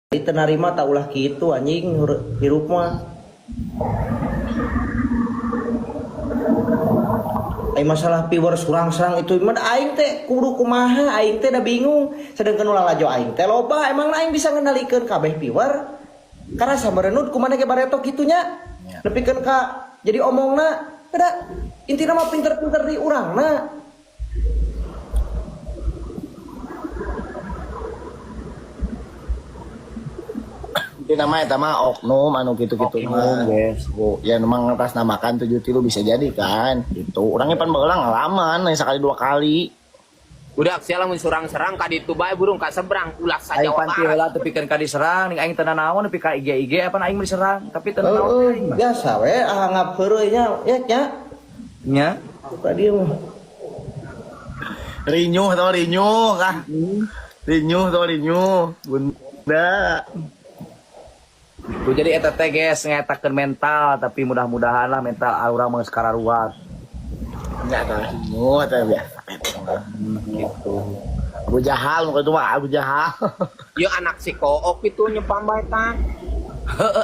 Itu narima tak ulah gitu anjing hirup mah. Masalah piwer surang-surang itu mah aing teh kudu kumaha, aing teh da bingung. Sedangkan ulah lajo aing teh loba emang aing bisa ngendalikeun kabeh piwer. Karena sabareun kumaha ge bareto kitunya. Nepikeun ka jadi omongna kada intina mah pinter-pinter di urangna. Itu namanya mah oknum anu gitu-gitu mah guys. Ya memang atas namakan 7 tilu bisa jadi kan gitu. Orangnya pan baheula ngalaman sekali 2 kali. Udah sialang mun surang-serang ka ditu bae burung ka seberang ulah saja Aing panti heula teu pikeun ka diserang, ning aing teu naon nepi ka IG apa aing mah diserang, tapi teu naon. Biasa we ahangap heureuy nya nya. Nya. Tadi mah. Rinyuh tau rinyuh kah? Rinyuh tau rinyuh. Bunda. Tuh jadi eta teh guys ngetakeun mental, tapi mudah-mudahan lah mental urang mah sakararuat. Enggak tahu rinyuh teh biasa. Gitu. Abu Jahal muka itu mah Abu Jahal. Ieu anak si kook itu nyepam bae tah. Heueuh